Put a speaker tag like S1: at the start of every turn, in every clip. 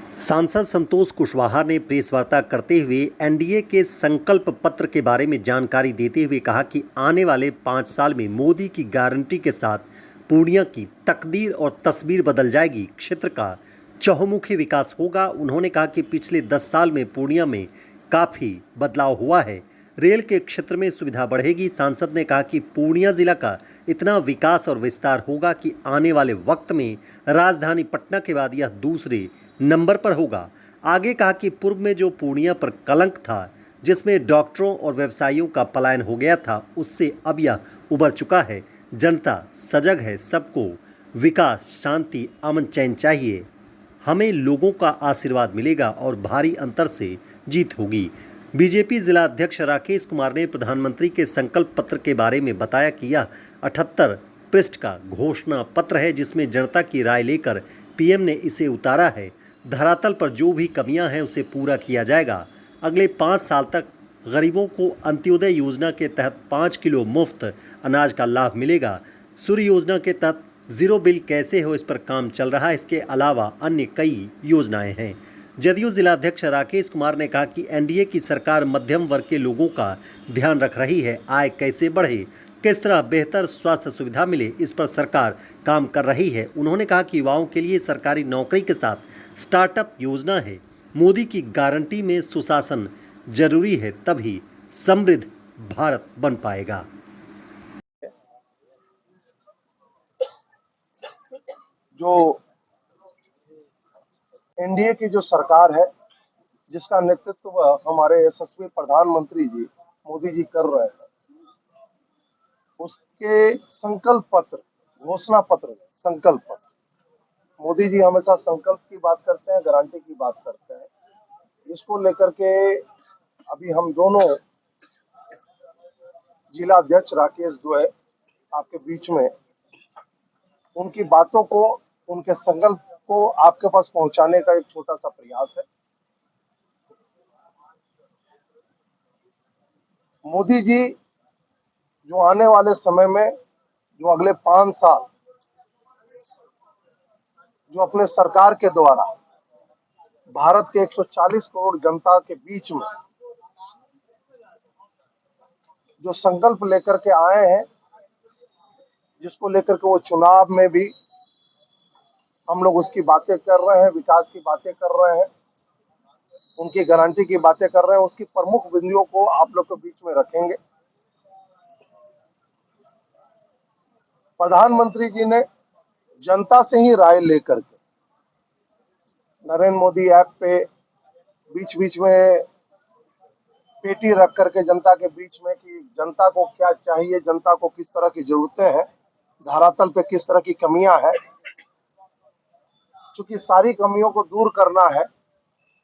S1: सांसद संतोष कुशवाहा ने प्रेस वार्ता करते हुए एनडीए के संकल्प पत्र के बारे में जानकारी देते हुए कहा कि आने वाले 5 साल में मोदी की गारंटी के साथ पूर्णिया की तकदीर और तस्वीर बदल जाएगी। क्षेत्र का चहुमुखी विकास होगा। उन्होंने कहा कि पिछले 10 साल में पूर्णिया में काफ़ी बदलाव हुआ है। रेल के क्षेत्र में सुविधा बढ़ेगी। सांसद ने कहा कि पूर्णिया जिला का इतना विकास और विस्तार होगा कि आने वाले वक्त में राजधानी पटना के बाद यह दूसरे नंबर पर होगा। आगे कहा कि पूर्व में जो पूर्णिया पर कलंक था, जिसमें डॉक्टरों और व्यवसायियों का पलायन हो गया था, उससे अब यह उबर चुका है। जनता सजग है। सबको विकास, शांति, अमन, चैन चाहिए। हमें लोगों का आशीर्वाद मिलेगा और भारी अंतर से जीत होगी। बीजेपी जिला अध्यक्ष राकेश कुमार ने प्रधानमंत्री के संकल्प पत्र के बारे में बताया कि यह 78 पृष्ठ का घोषणा पत्र है, जिसमें जनता की राय लेकर पीएम ने इसे उतारा है। धरातल पर जो भी कमियां हैं उसे पूरा किया जाएगा। अगले 5 साल तक गरीबों को अंत्योदय योजना के तहत 5 किलो मुफ्त अनाज का लाभ मिलेगा। सूर्य योजना के तहत जीरो बिल कैसे हो, इस पर काम चल रहा है। इसके अलावा अन्य कई योजनाएं हैं। जदयू जिलाध्यक्ष राकेश कुमार ने कहा कि एनडीए की सरकार मध्यम वर्ग के लोगों का ध्यान रख रही है। आय कैसे बढ़े, किस तरह बेहतर स्वास्थ्य सुविधा मिले, इस पर सरकार काम कर रही है। उन्होंने कहा कि युवाओं के लिए सरकारी नौकरी के साथ स्टार्टअप योजना है। मोदी की गारंटी में सुशासन जरूरी है, तभी समृद्ध भारत बन पाएगा।
S2: जो एनडीए की जो सरकार है, जिसका नेतृत्व हमारे यशस्वी प्रधानमंत्री जी मोदी जी कर रहे हैं, उसके संकल्प पत्र, घोषणा पत्र, संकल्प पत्र, मोदी जी हमेशा संकल्प की बात करते हैं, गारंटी की बात करते हैं। इसको लेकर के अभी हम दोनों जिला अध्यक्ष राकेश जो है आपके बीच में उनकी बातों को, उनके संकल्प को आपके पास पहुंचाने का एक छोटा सा प्रयास है। मोदी जी जो आने वाले समय में, जो अगले 5 साल जो अपने सरकार के द्वारा भारत के 140 करोड़ जनता के बीच में जो संकल्प लेकर के आए हैं, जिसको लेकर के वो चुनाव में भी हम लोग उसकी बातें कर रहे हैं, विकास की बातें कर रहे हैं, उनकी गारंटी की बातें कर रहे हैं, उसकी प्रमुख बिंदुओं को आप लोग के बीच में रखेंगे। प्रधानमंत्री जी ने जनता से ही राय लेकर के नरेंद्र मोदी ऐप पे बीच बीच में पेटी रख करके जनता के बीच में कि जनता को क्या चाहिए, जनता को किस तरह की जरूरतें हैं, धरातल पे किस तरह की कमियां हैं, क्योंकि सारी कमियों को दूर करना है।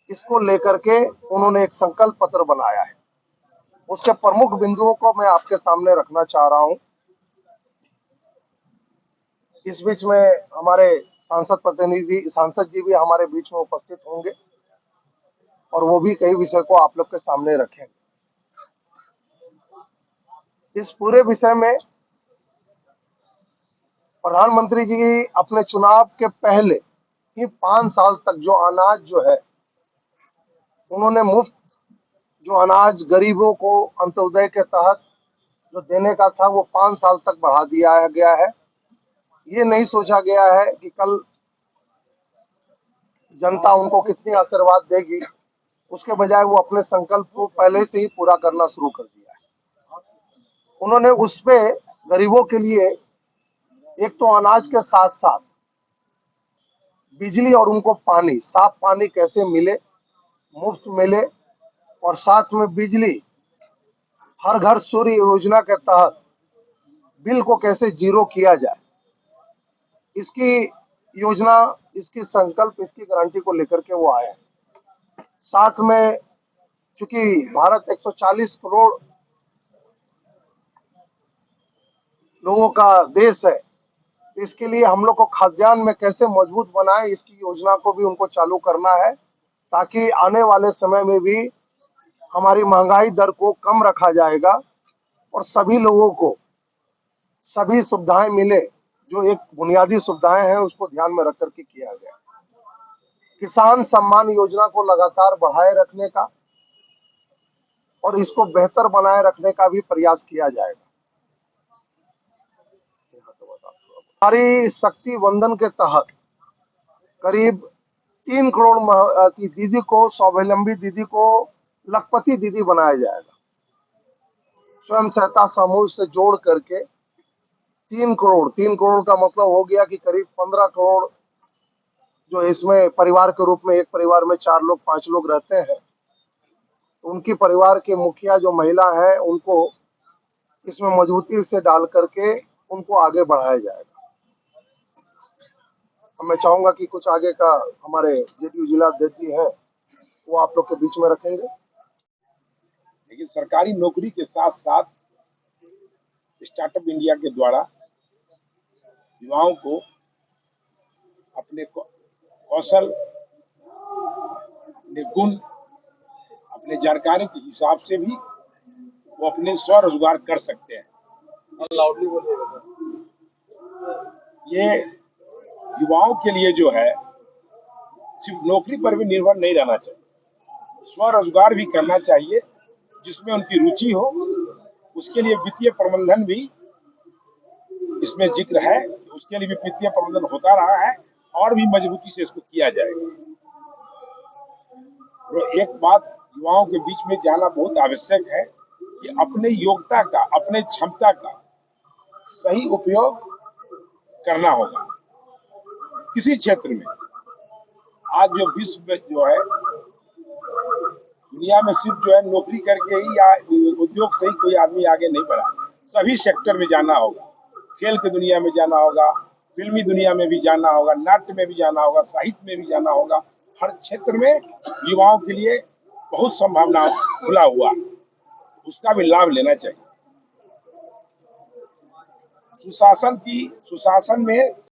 S2: इसको लेकर के उन्होंने एक संकल्प पत्र बनाया है। उसके प्रमुख बिंदुओं को मैं आपके सामने रखना चाह रहा हूं। इस बीच में हमारे सांसद जी भी हमारे बीच में उपस्थित होंगे और वो भी कई विषय को आप लोग के सामने रखेंगे। इस पूरे विषय में प्रधानमंत्री जी अपने चुनाव के पहले ही 5 साल तक जो अनाज जो है, उन्होंने मुफ्त जो अनाज गरीबों को अंत्योदय के तहत जो देने का था, वो 5 साल तक बढ़ा दिया गया है। ये नहीं सोचा गया है कि कल जनता उनको कितनी आशीर्वाद देगी, उसके बजाय वो अपने संकल्प को पहले से ही पूरा करना शुरू कर दिया है। उन्होंने उस पे गरीबों के लिए एक तो अनाज के साथ साथ बिजली और उनको पानी, साफ पानी कैसे मिले, मुफ्त मिले, और साथ में बिजली, हर घर सूर्य योजना के तहत बिल को कैसे जीरो किया जाए, इसकी योजना, इसकी संकल्प, इसकी गारंटी को लेकर के वो आए हैं। साथ में चूंकि भारत 140 करोड़ लोगों का देश है, इसके लिए हम लोग को खाद्यान्न में कैसे मजबूत बनाए, इसकी योजना को भी उनको चालू करना है, ताकि आने वाले समय में भी हमारी महंगाई दर को कम रखा जाएगा और सभी लोगों को सभी सुविधाएं मिले। जो एक बुनियादी सुविधाएं हैं उसको ध्यान में रख करके किया गया। किसान सम्मान योजना को लगातार बढ़ाए रखने का और इसको बेहतर बनाए रखने का भी प्रयास किया जाएगा। नारी शक्ति वंदन के तहत करीब 3 करोड़ की दीदी को, स्वावलंबी दीदी को लखपति दीदी बनाया जाएगा। स्वयं सहायता समूह से जोड़ करके 3 करोड़ का मतलब हो गया कि करीब 15 करोड़ जो इसमें परिवार के रूप में, एक परिवार में 4 लोग 5 लोग रहते हैं, उनकी परिवार के मुखिया जो महिला है उनको इसमें मजबूती से डाल करके उनको आगे बढ़ाया जाएगा। मैं चाहूंगा कि कुछ आगे का हमारे जेडीयू जिला अध्यक्ष जी हैं वो आप लोग के बीच में रखेंगे।
S3: लेकिन सरकारी नौकरी के साथ साथ स्टार्टअप इंडिया के द्वारा युवाओं को अपने कौशल, अपने गुण, अपने जानकारी के हिसाब से भी वो अपने स्वरोजगार कर सकते हैं। ये युवाओं के लिए जो है सिर्फ नौकरी पर भी निर्भर नहीं रहना चाहिए, स्वरोजगार भी करना चाहिए जिसमें उनकी रुचि हो। उसके लिए वित्तीय प्रबंधन भी इसमें जिक्र है, उसके लिए भी वित्तीय प्रबंधन होता रहा है और भी मजबूती से इसको किया जाएगा। तो एक बात युवाओं के बीच में जाना बहुत आवश्यक है कि अपने योग्यता का, अपने क्षमता का सही उपयोग करना होगा। किसी क्षेत्र में आज जो विश्व में जो है, दुनिया में सिर्फ जो है नौकरी करके ही या उद्योग से ही कोई आदमी आगे नहीं बढ़ा। सभी सेक्टर में जाना होगा, खेल की दुनिया में जाना होगा, फिल्मी दुनिया में भी जाना होगा, नाट्य में भी जाना होगा, साहित्य में भी जाना होगा। हर क्षेत्र में युवाओं के लिए बहुत संभावना खुला हुआ, उसका भी लाभ लेना चाहिए। सुशासन में